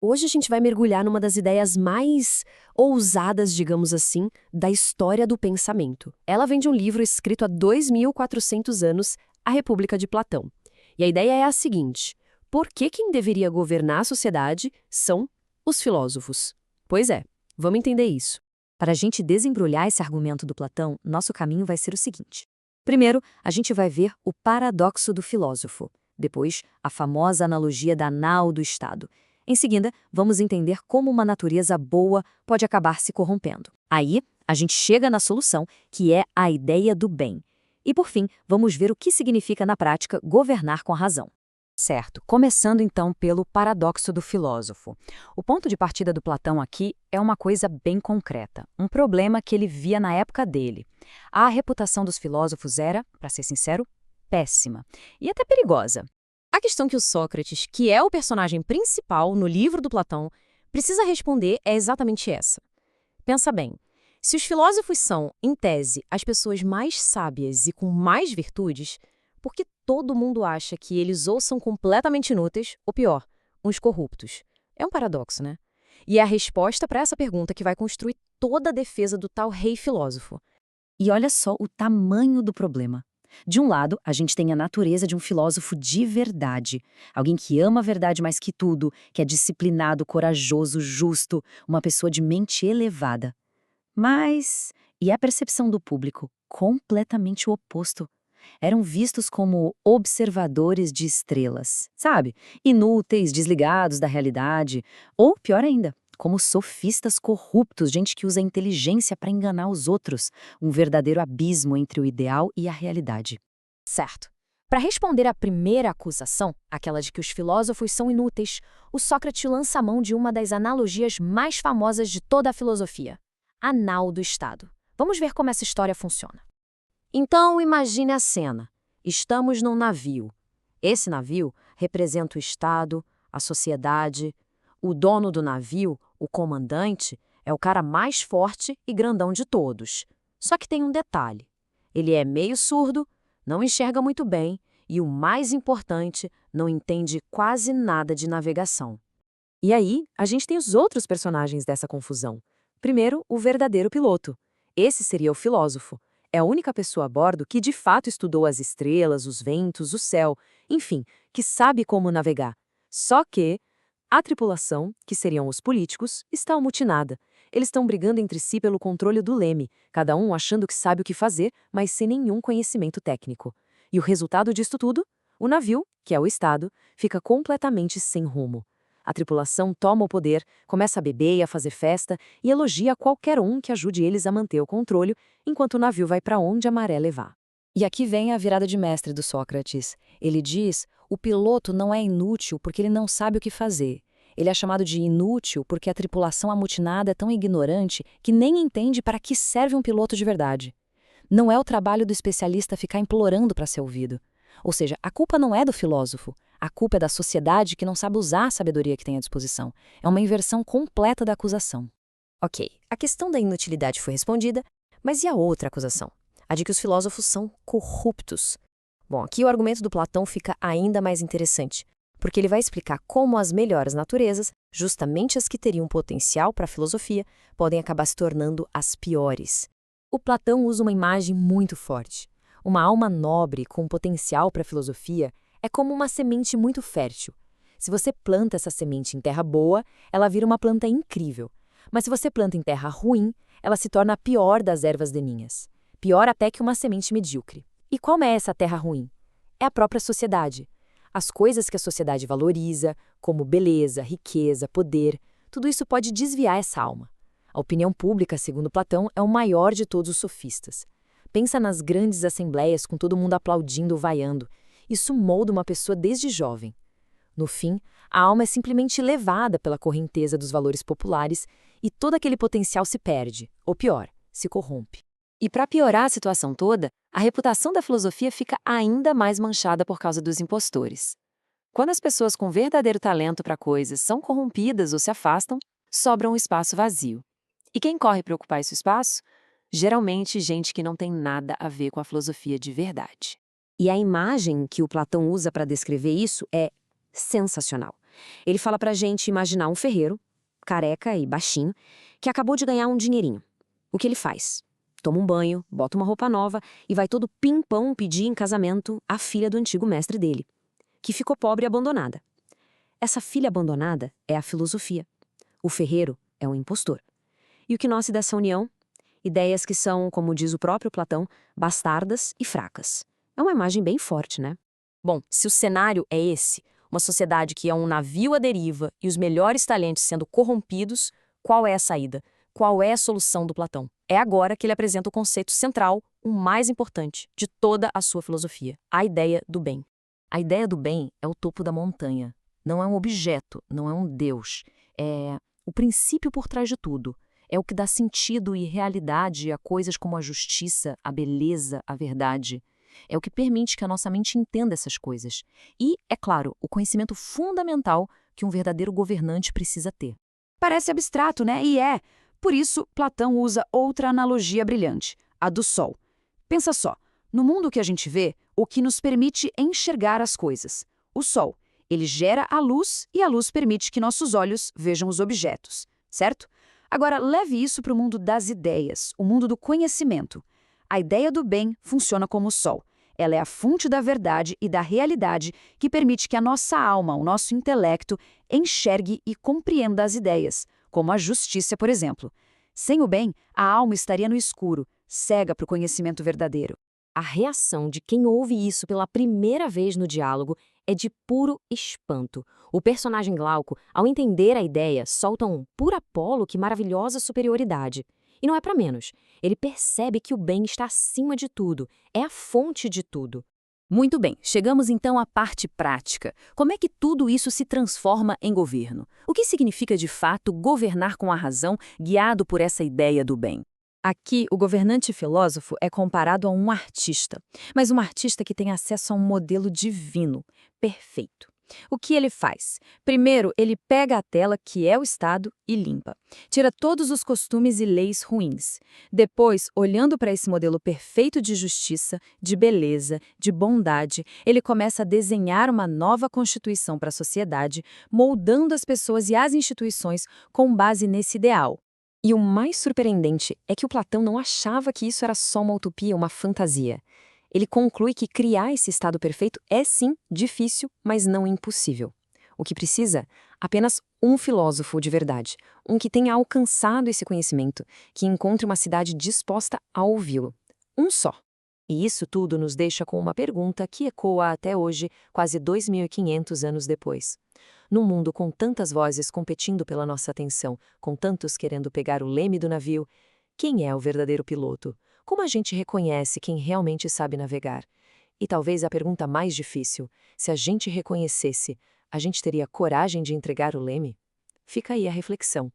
Hoje a gente vai mergulhar numa das ideias mais ousadas, digamos assim, da história do pensamento. Ela vem de um livro escrito há 2.400 anos, A República de Platão. E a ideia é a seguinte: por que quem deveria governar a sociedade são os filósofos? Pois é, vamos entender isso. Para a gente desembrulhar esse argumento do Platão, nosso caminho vai ser o seguinte. Primeiro, a gente vai ver o paradoxo do filósofo. Depois, a famosa analogia da nau do Estado. Em seguida, vamos entender como uma natureza boa pode acabar se corrompendo. Aí, a gente chega na solução, que é a ideia do bem. E, por fim, vamos ver o que significa na prática governar com a razão. Certo, começando então pelo paradoxo do filósofo. O ponto de partida do Platão aqui é uma coisa bem concreta, um problema que ele via na época dele. A reputação dos filósofos era, para ser sincero, péssima e até perigosa. A questão que o Sócrates, que é o personagem principal no livro do Platão, precisa responder é exatamente essa. Pensa bem, se os filósofos são, em tese, as pessoas mais sábias e com mais virtudes, por que todo mundo acha que eles ou são completamente inúteis, ou pior, uns corruptos? É um paradoxo, né? E é a resposta para essa pergunta que vai construir toda a defesa do tal rei filósofo. E olha só o tamanho do problema. De um lado, a gente tem a natureza de um filósofo de verdade, alguém que ama a verdade mais que tudo, que é disciplinado, corajoso, justo, uma pessoa de mente elevada. Mas, e a percepção do público? Completamente o oposto. Eram vistos como observadores de estrelas, sabe? Inúteis, desligados da realidade, ou pior ainda, como sofistas corruptos, gente que usa a inteligência para enganar os outros, um verdadeiro abismo entre o ideal e a realidade. Certo. Para responder à primeira acusação, aquela de que os filósofos são inúteis, o Sócrates lança a mão de uma das analogias mais famosas de toda a filosofia: a nau do Estado. Vamos ver como essa história funciona. Então, imagine a cena. Estamos num navio. Esse navio representa o Estado, a sociedade. O dono do navio, o comandante, é o cara mais forte e grandão de todos. Só que tem um detalhe. Ele é meio surdo, não enxerga muito bem e, o mais importante, não entende quase nada de navegação. E aí, a gente tem os outros personagens dessa confusão. Primeiro, o verdadeiro piloto. Esse seria o filósofo. É a única pessoa a bordo que de fato estudou as estrelas, os ventos, o céu, enfim, que sabe como navegar. Só que a tripulação, que seriam os políticos, está amutinada. Eles estão brigando entre si pelo controle do leme, cada um achando que sabe o que fazer, mas sem nenhum conhecimento técnico. E o resultado disto tudo? O navio, que é o Estado, fica completamente sem rumo. A tripulação toma o poder, começa a beber e a fazer festa e elogia qualquer um que ajude eles a manter o controle, enquanto o navio vai para onde a maré levar. E aqui vem a virada de mestre do Sócrates. Ele diz: o piloto não é inútil porque ele não sabe o que fazer. Ele é chamado de inútil porque a tripulação amutinada é tão ignorante que nem entende para que serve um piloto de verdade. Não é o trabalho do especialista ficar implorando para ser ouvido. Ou seja, a culpa não é do filósofo. A culpa é da sociedade que não sabe usar a sabedoria que tem à disposição. É uma inversão completa da acusação. Ok, a questão da inutilidade foi respondida, mas e a outra acusação? A de que os filósofos são corruptos. Bom, aqui o argumento do Platão fica ainda mais interessante, porque ele vai explicar como as melhores naturezas, justamente as que teriam potencial para a filosofia, podem acabar se tornando as piores. O Platão usa uma imagem muito forte. Uma alma nobre com potencial para a filosofia é como uma semente muito fértil. Se você planta essa semente em terra boa, ela vira uma planta incrível. Mas se você planta em terra ruim, ela se torna a pior das ervas daninhas. Pior até que uma semente medíocre. E qual é essa terra ruim? É a própria sociedade. As coisas que a sociedade valoriza, como beleza, riqueza, poder, tudo isso pode desviar essa alma. A opinião pública, segundo Platão, é o maior de todos os sofistas. Pensa nas grandes assembleias com todo mundo aplaudindo ou vaiando. Isso molda uma pessoa desde jovem. No fim, a alma é simplesmente levada pela correnteza dos valores populares e todo aquele potencial se perde, ou pior, se corrompe. E para piorar a situação toda, a reputação da filosofia fica ainda mais manchada por causa dos impostores. Quando as pessoas com verdadeiro talento para coisas são corrompidas ou se afastam, sobra um espaço vazio. E quem corre para ocupar esse espaço? Geralmente gente que não tem nada a ver com a filosofia de verdade. E a imagem que o Platão usa para descrever isso é sensacional. Ele fala pra gente imaginar um ferreiro, careca e baixinho, que acabou de ganhar um dinheirinho. O que ele faz? Toma um banho, bota uma roupa nova e vai todo pimpão pedir em casamento a filha do antigo mestre dele, que ficou pobre e abandonada. Essa filha abandonada é a filosofia. O ferreiro é um impostor. E o que nasce dessa união? Ideias que são, como diz o próprio Platão, bastardas e fracas. É uma imagem bem forte, né? Bom, se o cenário é esse, uma sociedade que é um navio à deriva e os melhores talentos sendo corrompidos, qual é a saída? Qual é a solução do Platão? É agora que ele apresenta o conceito central, o mais importante, de toda a sua filosofia, a ideia do bem. A ideia do bem é o topo da montanha. Não é um objeto, não é um Deus. É o princípio por trás de tudo. É o que dá sentido e realidade a coisas como a justiça, a beleza, a verdade. É o que permite que a nossa mente entenda essas coisas. E, é claro, o conhecimento fundamental que um verdadeiro governante precisa ter. Parece abstrato, né? E é. Por isso, Platão usa outra analogia brilhante, a do Sol. Pensa só, no mundo que a gente vê, o que nos permite enxergar as coisas. O Sol, ele gera a luz e a luz permite que nossos olhos vejam os objetos, certo? Agora, leve isso para o mundo das ideias, o mundo do conhecimento. A ideia do bem funciona como o Sol. Ela é a fonte da verdade e da realidade que permite que a nossa alma, o nosso intelecto, enxergue e compreenda as ideias, como a justiça, por exemplo. Sem o bem, a alma estaria no escuro, cega para o conhecimento verdadeiro. A reação de quem ouve isso pela primeira vez no diálogo é de puro espanto. O personagem Glauco, ao entender a ideia, solta um "por Apolo, que maravilhosa superioridade". E não é para menos. Ele percebe que o bem está acima de tudo, é a fonte de tudo. Muito bem, chegamos então à parte prática. Como é que tudo isso se transforma em governo? O que significa de fato governar com a razão, guiado por essa ideia do bem? Aqui, o governante filósofo é comparado a um artista, mas um artista que tem acesso a um modelo divino, perfeito. O que ele faz? Primeiro, ele pega a tela, que é o Estado, e limpa. Tira todos os costumes e leis ruins. Depois, olhando para esse modelo perfeito de justiça, de beleza, de bondade, ele começa a desenhar uma nova constituição para a sociedade, moldando as pessoas e as instituições com base nesse ideal. E o mais surpreendente é que o Platão não achava que isso era só uma utopia, uma fantasia. Ele conclui que criar esse estado perfeito é sim difícil, mas não impossível. O que precisa? Apenas um filósofo de verdade, um que tenha alcançado esse conhecimento, que encontre uma cidade disposta a ouvi-lo. Um só. E isso tudo nos deixa com uma pergunta que ecoa até hoje, quase 2.500 anos depois. Num mundo com tantas vozes competindo pela nossa atenção, com tantos querendo pegar o leme do navio, quem é o verdadeiro piloto? Como a gente reconhece quem realmente sabe navegar? E talvez a pergunta mais difícil, se a gente reconhecesse, a gente teria coragem de entregar o leme? Fica aí a reflexão.